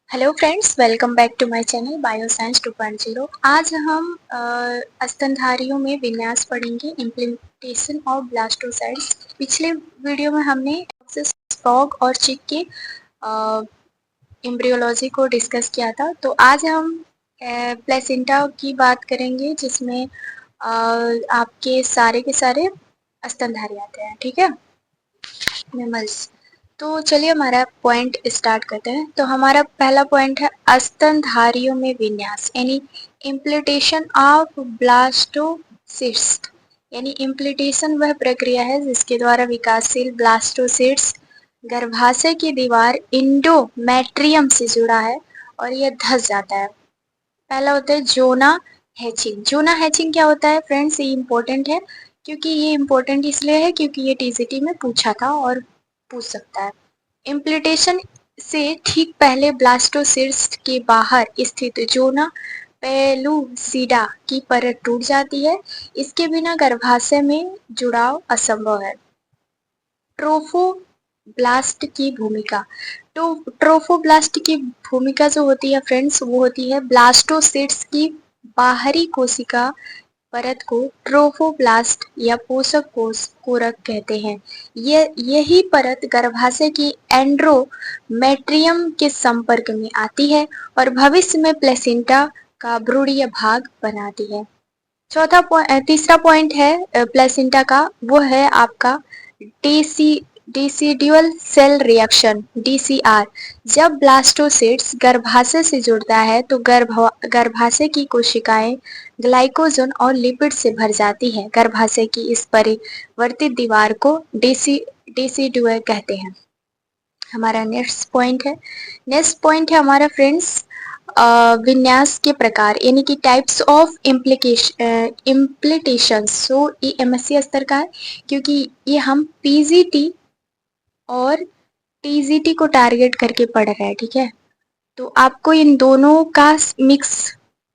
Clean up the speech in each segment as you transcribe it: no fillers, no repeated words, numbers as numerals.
Hello friends, welcome back to my channel bioscience 2.0। आज हम स्तनधारियों में विन्यास पढ़ेंगे, इम्प्लीमेंटेशन ऑफ ब्लास्टोसाइट्स। पिछले वीडियो में हमने फ्रॉग और चिक के एम्ब्रियोलॉजी को डिस्कस किया था। तो आज हम प्लेसेंटा की बात करेंगे, जिसमें आपके सारे के सारे स्तनधारी आते हैं। ठीक है, मेमल्स। तो चलिए हमारा पॉइंट स्टार्ट करते हैं। तो हमारा पहला पॉइंट है स्तनधारियों में विन्यास, यानी इम्प्लिटेशन ऑफ ब्लास्टोसिस्ट। यानी इम्प्लिटेशन वह प्रक्रिया है जिसके द्वारा विकासशील ब्लास्टोसिस्ट गर्भाशय की दीवार इंडोमेट्रियम से जुड़ा है और यह धस जाता है। पहला होता है जोना हैचिंग। जोना हैचिंग क्या होता है फ्रेंड्स, ये इम्पोर्टेंट है, क्योंकि ये इम्पोर्टेंट इसलिए है क्योंकि ये टीजीटी में पूछा था और पूछ सकता है। इम्प्लिटेशन से ठीक पहले ब्लास्टोसिस्ट के बाहर स्थित जोना पेलुसिडा की परत टूट जाती है। इसके बिना गर्भाशय में जुड़ाव असंभव है। ट्रोफोब्लास्ट की भूमिका। तो ट्रोफोब्लास्ट की भूमिका जो होती है फ्रेंड्स, वो होती है ब्लास्टोसिट्स की बाहरी कोशिका परत को ट्रोफोब्लास्ट या पोषक कोष कोरक कहते हैं। यही परत गर्भाशय की एंड्रोमेट्रियम के संपर्क में आती है और भविष्य में प्लेसेंटा का भ्रूणीय भाग बनाती है। तीसरा पॉइंट है प्लेसेंटा का, वो है आपका डिसिडुअल सेल रिएक्शन, डीसीआर। जब ब्लास्टोसिट्स गर्भाशय से जुड़ता है तो गर्भाशय की कोशिकाएं ग्लाइकोजन और लिपिड से भर जाती है। गर्भाशय की इस परिवर्तित दीवार को डिसिडुअल कहते हैं। हमारा नेक्स्ट पॉइंट है हमारा फ्रेंड्स विन्यास के प्रकार, यानी कि टाइप्स ऑफ इम्प्लीटेशन। सो ये एमएससी स्तर का है, क्योंकि ये हम पीजीटी और टीजीटी को टारगेट करके पढ़ रहे हैं। ठीक है, तो आपको इन दोनों का मिक्स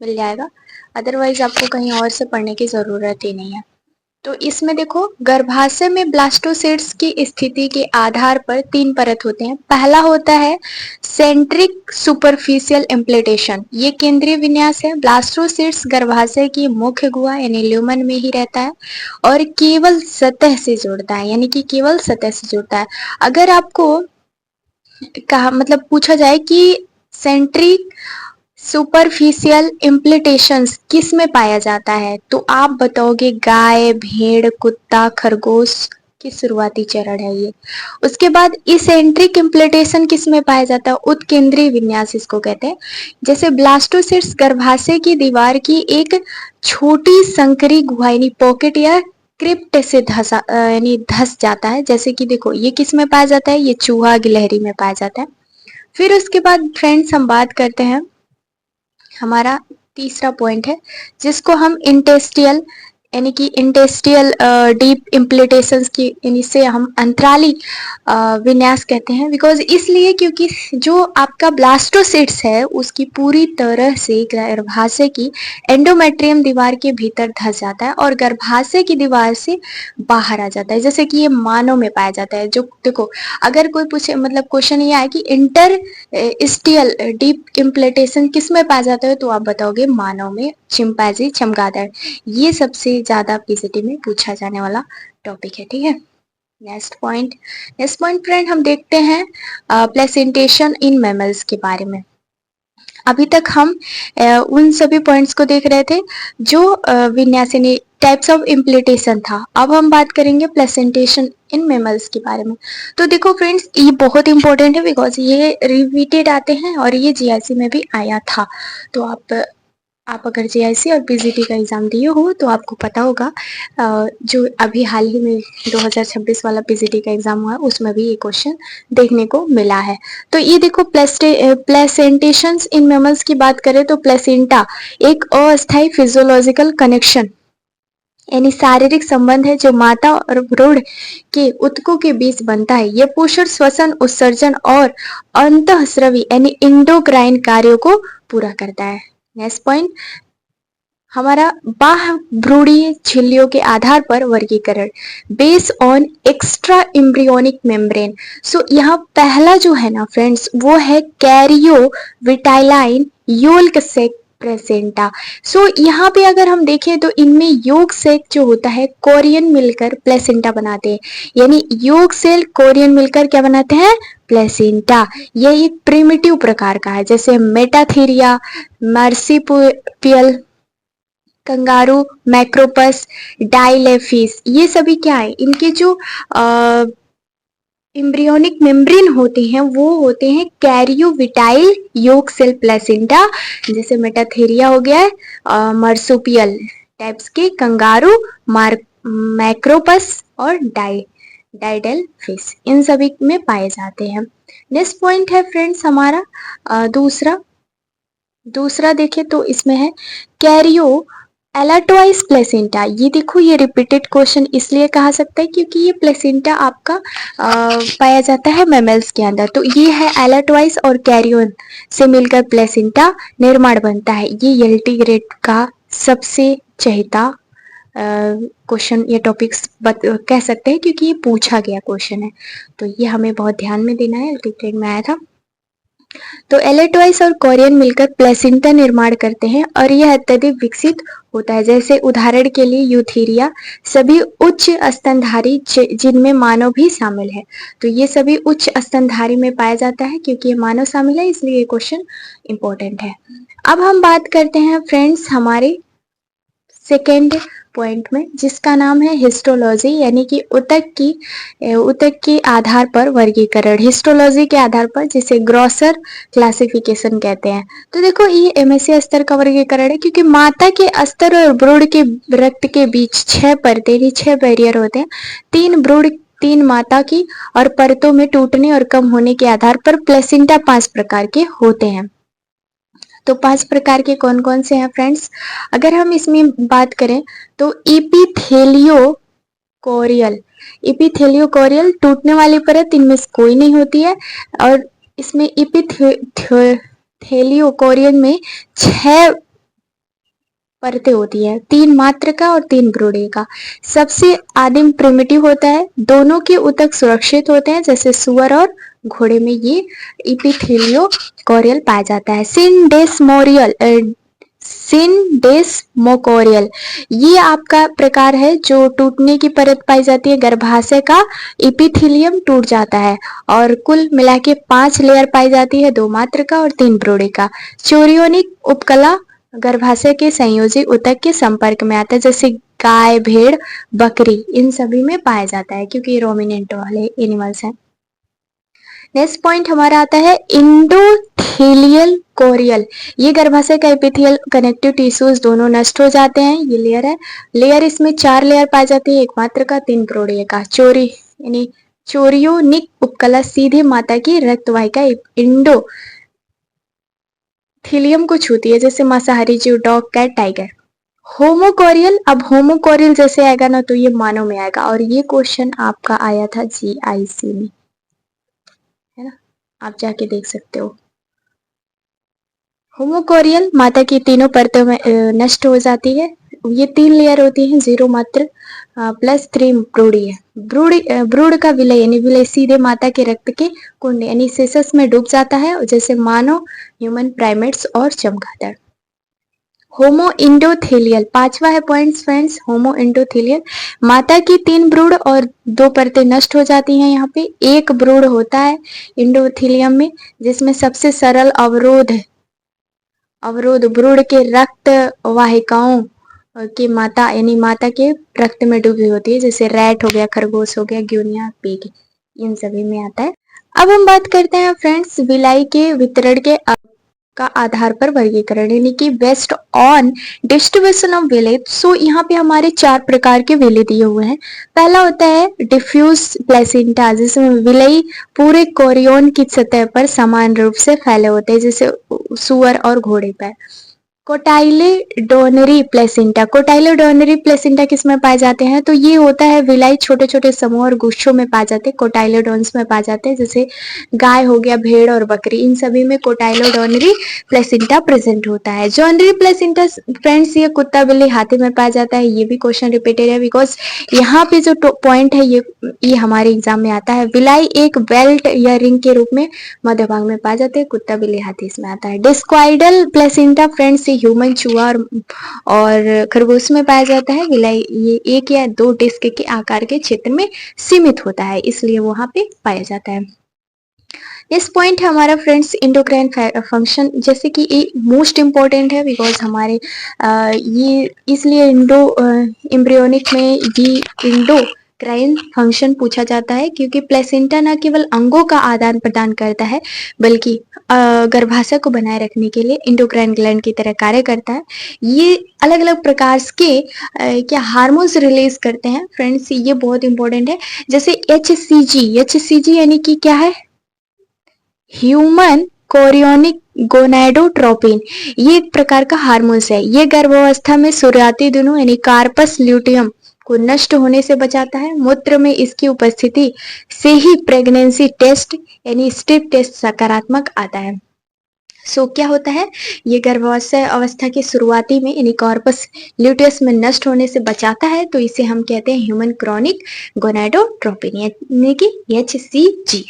मिल जाएगा, अदरवाइज आपको कहीं और से पढ़ने की जरूरत ही नहीं है। तो इसमें देखो, गर्भाशय में ब्लास्टोसिट्स की स्थिति के आधार पर तीन परत होते हैं। पहला होता है सेंट्रिक सुपरफिशियल इम्प्लिटेशन, ये केंद्रीय विन्यास है। ब्लास्टोसिट्स गर्भाशय की मुख्य गुहा यानी ल्यूमन में ही रहता है और केवल सतह से जुड़ता है, यानी कि केवल सतह से जुड़ता है। अगर आपको कहा मतलब पूछा जाए कि सेंट्रिक सुपरफिशियल इम्प्लिटेशंस किस में पाया जाता है, तो आप बताओगे गाय, भेड़, कुत्ता, खरगोश की शुरुआती चरण है ये। उसके बाद इसेंट्रिक इम्प्लिटेशन किस में पाया जाता है, उत्केंद्रीय विन्यास इसको कहते हैं। जैसे ब्लास्टोसिट्स गर्भाशय की दीवार की एक छोटी संकरी गुहा यानी पॉकेट या क्रिप्ट से धस जाता है। जैसे कि देखो, ये किस में पाया जाता है, ये चूहा गिलहरी में पाया जाता है। फिर उसके बाद फ्रेंड्स हम बात करते हैं, हमारा तीसरा पॉइंट है जिसको हम इंटेस्टियल यानी कि इंटेस्टियल डीप इम्प्लिटेशंस की, यानी से हम अंतराली विन्यास कहते हैं। बिकॉज इसलिए क्योंकि जो आपका ब्लास्टोसिट्स है उसकी पूरी तरह से गर्भाशय की एंडोमेट्रियम दीवार के भीतर धस जाता है और गर्भाशय की दीवार से बाहर आ जाता है। जैसे कि ये मानव में पाया जाता है। जो देखो, अगर कोई पूछे मतलब क्वेश्चन ये आए कि इंटर स्टियल डीप इम्प्लिटेशन किस में पाया जाता है, तो आप बताओगे मानव में, चिंपैंजी, चमगादड़। ये सबसे ज्यादा पीसीटी में पूछा जाने वाला टॉपिक है। ठीक है, नेक्स्ट पॉइंट फ्रेंड हम देखते हैं प्लेसेंटेशन इन मैमल्स के बारे में। अभी तक हम उन सभी पॉइंट्स को देख रहे थे जो विन्यास यानी टाइप्स ऑफ इम्प्लिटेशन था। अब हम बात करेंगे प्लेसेंटेशन इन मेमल्स के बारे में। तो देखो फ्रेंड्स, ये बहुत इंपॉर्टेंट है बिकॉज ये रिपीटेड आते हैं और ये जीआईसी में भी आया था। तो आप अगर जीआईसी और पीजीटी का एग्जाम दिए हो तो आपको पता होगा, जो अभी हाल ही में 2026 वाला पीजीटी का एग्जाम हुआ है उसमें भी ये क्वेश्चन देखने को मिला है। तो ये देखो, प्लेसेंटेशंस इन मेमल्स की बात करें तो प्लेसेंटा एक अस्थायी फिजियोलॉजिकल कनेक्शन यानी शारीरिक संबंध है जो माता और भ्रूण के ऊतकों के बीच बनता है। यह पोषण, श्वसन, उत्सर्जन और अंतःस्रावी यानी इंडोक्राइन कार्यों को पूरा करता है। नेक्स्ट पॉइंट, हमारा बाह्य भ्रूणीय झिल्लियों के आधार पर वर्गीकरण base on extra embryonic membrane. So यहाँ पहला जो है ना फ्रेंड्स वो है chorio vitelline yolk sac placenta. So यहाँ पे अगर हम देखें तो इनमें योग सेक जो होता है कोरियन मिलकर प्लेसेंटा बनाते हैं, यानी योग सेल कोरियन मिलकर क्या बनाते हैं, प्लेसेंटा। यह एक प्रिमिटिव प्रकार का है, जैसे मेटाथीरिया, मार्सिपियल, कंगारू, मैक्रोपस, डाइलेफिस, ये सभी क्या है, इनके जो एम्ब्रियोनिक मेम्ब्रेन होते हैं वो होते हैं कैरियोविटाइल योग सेल प्लेसेंटा, जैसे मेटाथेरिया हो गया है, मर्सोपियल टाइप्स के, कंगारू, मैक्रोपस और डाइडेलफिस, इन सभी में पाए जाते हैं। नेक्स्ट पॉइंट है फ्रेंड्स हमारा दूसरा देखें तो इसमें है कैरियो एलाटोइस प्लेसेंटा। ये देखो, ये रिपीटेड क्वेश्चन इसलिए कहा सकता है क्योंकि ये प्लेसेंटा आपका पाया जाता है मैमल्स के अंदर। तो ये है एलाटोइस और कैरियन से मिलकर प्लेसेंटा निर्माण बनता है। ये एलटी ग्रेड का सबसे चहेता क्वेश्चन या टॉपिक्स कह सकते हैं क्योंकि ये पूछा गया क्वेश्चन है, तो ये हमें बहुत ध्यान में देना है, एलटी ग्रेड में आया था। तो एलेटोइस और कोरियन मिलकर प्लेसेंटा निर्माण करते हैं और यह अत्यधिक विकसित होता है। जैसे उदाहरण के लिए यूथीरिया, सभी उच्च स्तनधारी जिनमें मानव भी शामिल है। तो ये सभी उच्च स्तनधारी में पाया जाता है क्योंकि ये मानव शामिल है, इसलिए ये क्वेश्चन इंपॉर्टेंट है। अब हम बात करते हैं फ्रेंड्स हमारे सेकेंड पॉइंट में, जिसका नाम है हिस्टोलॉजी, यानी कि ऊतक के आधार पर वर्गीकरण, हिस्टोलॉजी के आधार पर, जिसे ग्रॉसर क्लासिफिकेशन कहते हैं। तो देखो, ये एमएससी स्तर का वर्गीकरण है क्योंकि माता के स्तर और भ्रूण के रक्त के बीच 6 परतें, 6 बैरियर होते हैं, 3 भ्रूण, 3 माता की, और परतों में टूटने और कम होने के आधार पर प्लेसेंटा 5 प्रकार के होते हैं। तो 5 प्रकार के कौन कौन से हैं फ्रेंड्स? अगर हम इसमें बात करें तो इपिथेलियोकोरियल टूटने वाली परत इनमें से कोई नहीं होती है, और इसमें इपिथेलियोकोरियल में 6 परतें होती है, 3 मात्रका और 3 भ्रूणिका। सबसे आदिम प्रिमिटिव होता है, दोनों के ऊतक सुरक्षित होते हैं, जैसे सुअर और घोड़े में ये इपिथेलियोकोरियल पाया जाता है। सिनडेस्मोकोरियल, ये आपका प्रकार है जो टूटने की परत पाई जाती है, गर्भाशय का इपिथेलियम टूट जाता है, और कुल मिला के 5 लेयर पाई जाती है, 2 मात्रका और 3 भ्रूणिका। चोरियोनिक उपकला गर्भाशय के संयोजी ऊतक के संपर्क में आता है, जैसे गाय, भेड़, बकरी, इन सभी में पाया जाता है क्योंकि रोमिनेंट वाले एनिमल्स हैं। नेक्स्ट पॉइंट हमारा आता है इंडोथेलियल कोरियल। ये गर्भाशय का एपिथेलियल कनेक्टिव टिश्यूज दोनों नष्ट हो जाते हैं, ये लेयर है। लेयर इसमें 4 लेयर पाई जाती है, 1 मात्रका, 3 भ्रूणिका। यानी चोरियोनिक उपकला सीधे माता की रक्तवाहिका इंडोथेलियम को छूती है, जैसे मांसाहारी जीव, डॉग, कैट, टाइगर। होमोकोरियल, अब होमोकोरियल जैसे आएगा ना तो ये मानव में आएगा, और ये क्वेश्चन आपका आया था जीआईसी में, है ना, आप जाके देख सकते हो। होमोकोरियल माता की तीनों परतों में नष्ट हो जाती है। ये 3 लेयर होती हैं, 0 मात्र प्लस 3 भ्रूण है। भ्रूण का विलय यानी विलय सीधे माता के रक्त के कुंड यानी सेसस में डूब जाता है, जैसे मानव, ह्यूमन, प्राइमेट्स और चमगादड़। होमो इंडोथेलियल, 5वां है पॉइंट फ्रेंड्स, होमो इंडोथेलियल, माता की 3 भ्रूण और 2 परतें नष्ट हो जाती हैं। यहाँ पे 1 भ्रूण होता है इंडोथेलियम में, जिसमें सबसे सरल अवरोध भ्रूण के रक्त वाहिकाओं की माता यानी माता के रक्त में डूबी होती है, जैसे रैट हो गया, खरगोश हो गया, ग्यूनिया, पिग, इन सभी में आता है। अब हम बात करते हैं फ्रेंड्स विलाई के वितरण के का आधार पर वर्गीकरण, यानी कि बेस्ड ऑन डिस्ट्रीब्यूशन ऑफ विले। सो यहाँ पे हमारे 4 प्रकार के विले दिए हुए हैं। पहला होता है डिफ्यूज प्लेसेंटा, जिसमें विलय पूरे कोरियन की सतह पर समान रूप से फैले होते हैं, जैसे सुअर और घोड़े पर। कोटाइलेडोनरी प्लेसेंटा। कोटाइलेडोनरी प्लेसेंटा किस में पाए जाते हैं? तो ये होता है विलाई छोटे छोटे समूह और गुच्छों में पाए जाते हैं, कोटाइलेडोन्स में पाए जाते हैं, जैसे गाय हो गया, भेड़ और बकरी, इन सभी में कोटाइलेडोनरी प्लेसेंटा प्रेजेंट होता है। जोनरी प्लेसेंटा फ्रेंड्स ये कुत्ता, बिल्ली, हाथी में पाया जाता है। ये भी क्वेश्चन रिपीटेड है बिकॉज यहाँ पे जो पॉइंट है ये हमारे एग्जाम में आता है। विलाई एक बेल्ट या रिंग के रूप में मध्य भाग में पाए जाते हैं, कुत्ता, बिल्ली, हाथी इसमें आता है। डिस्क्वाइडल प्लेसेंटा फ्रेंड्स ह्यूमन, चूहा और खरगोश में पाया जाता है। विलाई ये एक या दो डिस्क के आकार के क्षेत्र में सीमित होता है, इसलिए वहां पे पाया जाता है। इस पॉइंट है हमारा फ्रेंड्स इंडोक्राइन फंक्शन, जैसे कि ये मोस्ट इम्पोर्टेंट है बिकॉज हमारे ये इसलिए एम्ब्रियोनिक में ये इंडोक्राइन फंक्शन पूछा जाता है, क्योंकि प्लेसेंटा न केवल अंगों का आदान प्रदान करता है बल्कि गर्भाशय को बनाए रखने के लिए इंडोक्राइन ग्लैंड की तरह कार्य करता है। ये अलग अलग प्रकार के क्या हार्मोन्स रिलीज करते हैं फ्रेंड्स, ये बहुत इंपॉर्टेंट है। जैसे HCG यानी कि क्या है? ह्यूमन कोरियोनिक गोनाडोट्रोपिन, ये एक प्रकार का हार्मोन्स है। ये गर्भावस्था में शुरुआती दिनों यानी कार्पस ल्यूटियम को नष्ट होने से बचाता है। मूत्र में इसकी उपस्थिति से ही प्रेगनेंसी टेस्ट यानी स्ट्रिप टेस्ट सकारात्मक आता है। सो क्या होता है? ये गर्भाशय अवस्था के शुरुआती में यानी कॉर्पस ल्यूटियस में नष्ट होने से बचाता है, तो इसे हम कहते हैं ह्यूमन क्रॉनिक गोनाडोट्रोपिन यानी कि HCG।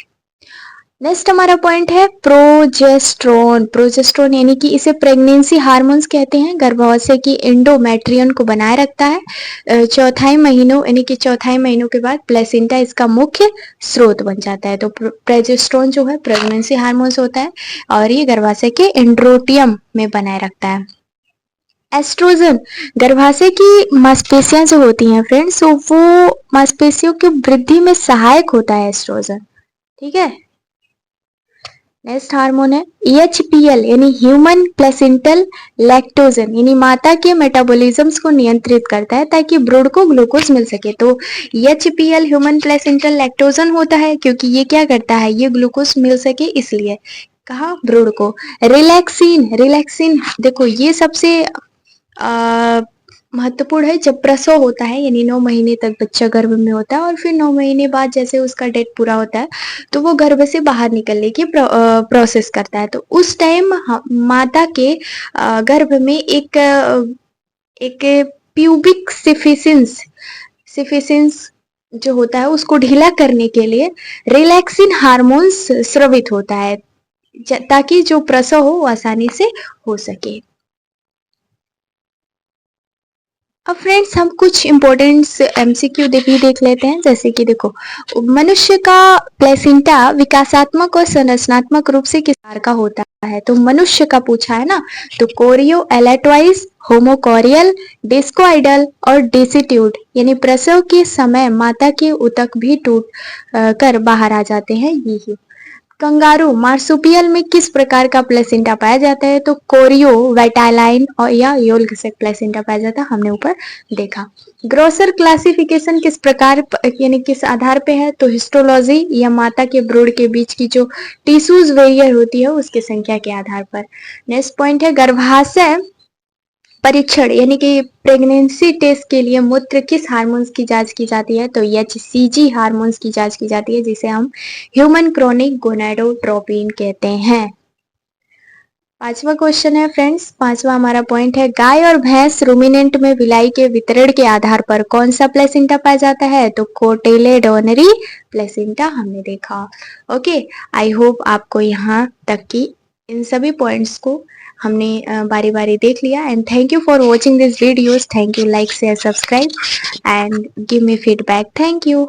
नेक्स्ट हमारा पॉइंट है प्रोजेस्ट्रोन। प्रोजेस्ट्रोन यानी कि इसे प्रेगनेंसी हार्मोन्स कहते हैं, गर्भाशय की एंडोमेट्रियन को बनाए रखता है। चौथाई महीनों यानी कि चौथाई महीनों के बाद प्लेसेंटा इसका मुख्य स्रोत बन जाता है। तो प्रोजेस्ट्रोन जो है प्रेगनेंसी हार्मोन्स होता है और ये गर्भाशय के एंड्रोटियम में बनाए रखता है। एस्ट्रोजन गर्भाशय की मांसपेशियां जो होती हैं फ्रेंड्स, तो वो मांसपेशियों की वृद्धि में सहायक होता है एस्ट्रोजन, ठीक है। नेक्स्ट हार्मोन है HPL यानी ह्यूमन प्लेसेंटल लैक्टोजन, यानी माता के मेटाबॉलिज्म्स को नियंत्रित करता है ताकि ब्रूड को ग्लूकोज मिल सके। तो HPL ह्यूमन प्लेसेंटल लैक्टोजन होता है क्योंकि ये क्या करता है? ये ग्लूकोज मिल सके इसलिए। कहा? ब्रूड को। रिलैक्सिन देखो ये सबसे महत्वपूर्ण है जब प्रसव होता है, यानी 9 महीने तक बच्चा गर्भ में होता है और फिर 9 महीने बाद जैसे उसका डेट पूरा होता है तो वो गर्भ से बाहर निकलने की प्रोसेस करता है। तो उस टाइम माता के गर्भ में एक प्यूबिक सिफिसिंस जो होता है उसको ढीला करने के लिए रिलैक्सिन हार्मोन्स स्रावित होता है ताकि जो प्रसव हो वो आसानी से हो सके। अब फ्रेंड्स हम कुछ इंपॉर्टेंट MCQ भी देख लेते हैं, जैसे कि देखो मनुष्य का प्लेसेंटा विकासात्मक और संरचनात्मक रूप से किस प्रकार का होता है? तो मनुष्य का पूछा है ना, तो कोरियो एलेटवाइज, होमोकोरियल, डिस्कोइडल और डिसिट्यूड, यानी प्रसव के समय माता के उतक भी टूट कर बाहर आ जाते हैं। यही कंगारू मार्सुपियल में किस प्रकार का प्लेसेंटा पाया जाता है? तो कोरियो वेटालाइन और या योल्क से प्लेसेंटा पाया जाता है, हमने ऊपर देखा। ग्रोसर क्लासिफिकेशन किस प्रकार यानी किस आधार पे है? तो हिस्टोलॉजी या माता के ब्रूड के बीच की जो टिश्यूज वेरियर होती है उसकी संख्या के आधार पर। नेक्स्ट पॉइंट है गर्भाशय परीक्षण यानी कि प्रेगनेंसी टेस्ट के लिए मूत्र किस हार्मोन्स की जांच की जाती है? तो HCG हार्मोन्स की जांच की जाती है जिसे हम ह्यूमन क्रोनिक गोनाडोट्रोपिन कहते हैं। पांचवा क्वेश्चन है फ्रेंड्स, पांचवा हमारा पॉइंट है गाय और भैंस रूमिनेंट में विलाई के वितरण के आधार पर कौन सा प्लेसेंटा पाया जाता है? तो कोटिलेडोनरी प्लेसेंटा हमने देखा। ओके, आई होप आपको यहाँ तक की इन सभी पॉइंट्स को हमने बारी बारी देख लिया। And thank you for watching this videos. Thank you, like share subscribe and give me feedback. Thank you.